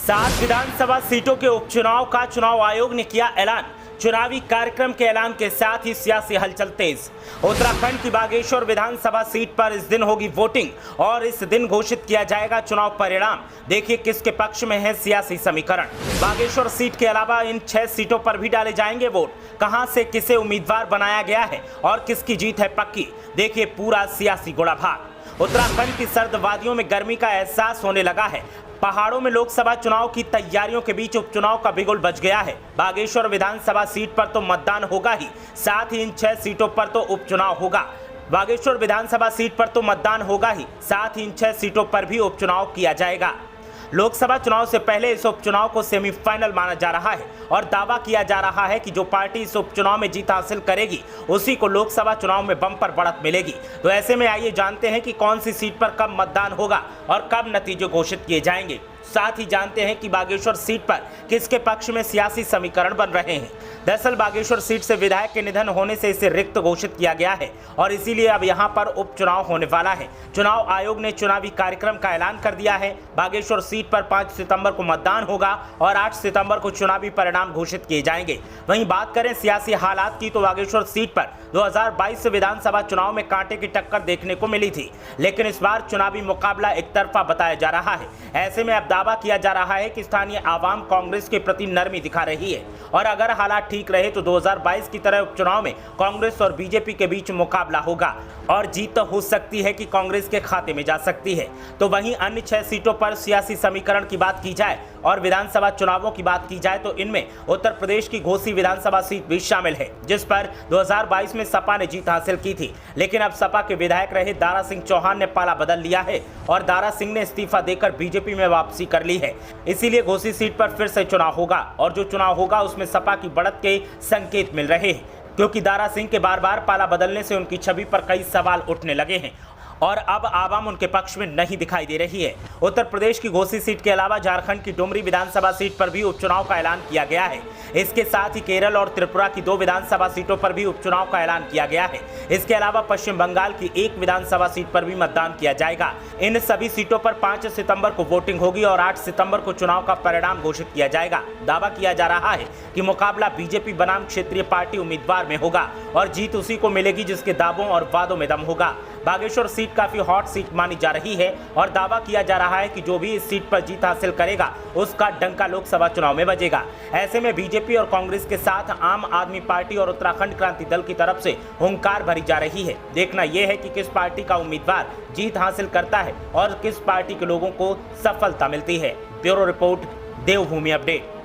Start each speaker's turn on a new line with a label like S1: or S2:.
S1: 7 विधानसभा सीटों के उपचुनाव का चुनाव आयोग ने किया ऐलान। चुनावी कार्यक्रम के ऐलान के साथ ही सियासी हलचल तेज। उत्तराखंड की बागेश्वर विधानसभा सीट पर इस दिन होगी वोटिंग और इस दिन घोषित किया जाएगा चुनाव परिणाम। देखिए किसके पक्ष में है सियासी समीकरण। बागेश्वर सीट के अलावा इन 6 सीटों पर भी डाले जाएंगे वोट। कहां से किसे उम्मीदवार बनाया गया है और किसकी जीत है पक्की, देखिए पूरा सियासी गुड़ाभाग। उत्तराखंड की सर्द वादियों में गर्मी का एहसास होने लगा है। पहाड़ों में लोकसभा चुनाव की तैयारियों के बीच उपचुनाव का बिगुल बज गया है। बागेश्वर विधानसभा सीट पर तो मतदान होगा ही, साथ ही इन 6 सीटों पर तो उपचुनाव होगा। बागेश्वर विधानसभा सीट पर तो मतदान होगा ही, साथ ही इन 6 सीटों पर भी उपचुनाव किया जाएगा। लोकसभा चुनाव से पहले इस उपचुनाव को सेमीफाइनल माना जा रहा है और दावा किया जा रहा है कि जो पार्टी इस उपचुनाव में जीत हासिल करेगी उसी को लोकसभा चुनाव में बम्पर बढ़त मिलेगी। तो ऐसे में आइए जानते हैं कि कौन सी सीट पर कब मतदान होगा और कब नतीजे घोषित किए जाएंगे। साथ ही जानते हैं कि बागेश्वर सीट पर किसके पक्ष में सियासी समीकरण बन रहे हैं। दरअसल बागेश्वर सीट से विधायक के निधन होने से इसे रिक्त घोषित किया गया है और इसीलिए अब यहां पर उपचुनाव होने वाला है। चुनाव आयोग ने चुनावी कार्यक्रम का ऐलान कर दिया है। बागेश्वर सीट पर 5 सितंबर को मतदान होगा और 8 सितंबर को चुनावी परिणाम घोषित किए जाएंगे। वहीं बात करें सियासी हालात की तो बागेश्वर सीट पर 2022 विधानसभा चुनाव में कांटे की टक्कर देखने को मिली थी, लेकिन इस बार चुनावी मुकाबला एक तरफा बताया जा रहा है। ऐसे में अब दावा किया जा रहा है कि स्थानीय आवाम कांग्रेस के प्रति नरमी दिखा रही है और अगर हालात ठीक रहे तो 2022 की तरह उपचुनाव में कांग्रेस और बीजेपी के बीच मुकाबला होगा और जीत हो सकती है कि कांग्रेस के खाते में जा सकती है। तो वहीं अन्य 6 सीटों पर सियासी समीकरण की बात की जाए और विधानसभा चुनावों की बात की जाए तो इनमें उत्तर प्रदेश की घोसी विधानसभा सीट भी शामिल है, जिस पर 2022 में सपा ने जीत हासिल की थी। लेकिन अब सपा के विधायक रहे दारा सिंह चौहान ने पाला बदल लिया है और दारा सिंह ने इस्तीफा देकर बीजेपी में वापसी कर ली है। इसीलिए घोसी सीट पर फिर से चुनाव होगा और जो चुनाव होगा उसमें सपा की बढ़त के संकेत मिल रहे हैं, क्योंकि दारा सिंह के बार बार पाला बदलने से उनकी छवि पर कई सवाल उठने लगे हैं और अब आवाम उनके पक्ष में नहीं दिखाई दे रही है। उत्तर प्रदेश की घोसी सीट के अलावा झारखंड की डुमरी विधानसभा सीट पर भी उपचुनाव का ऐलान किया गया है। इसके साथ ही केरल और त्रिपुरा की 2 विधानसभा सीटों पर भी उपचुनाव का ऐलान किया गया है। इसके अलावा पश्चिम बंगाल की 1 विधानसभा सीट पर भी मतदान किया जाएगा। इन सभी सीटों पर 5 सितंबर को वोटिंग होगी और 8 सितंबर को चुनाव का परिणाम घोषित किया जाएगा। दावा किया जा रहा है कि मुकाबला बीजेपी बनाम क्षेत्रीय पार्टी उम्मीदवार में होगा और जीत उसी को मिलेगी जिसके दावों और वादों में दम होगा। बागेश्वर सीट काफी हॉट सीट मानी जा रही है और दावा किया जा रहा है कि जो भी इस सीट पर जीत हासिल करेगा उसका डंका लोकसभा चुनाव में बजेगा। ऐसे में बीजेपी और कांग्रेस के साथ आम आदमी पार्टी और उत्तराखंड क्रांति दल की तरफ से हुंकार भरी जा रही है। देखना यह है कि किस पार्टी का उम्मीदवार जीत हासिल करता है और किस पार्टी के लोगों को सफलता मिलती है। ब्यूरो रिपोर्ट, देवभूमि अपडेट।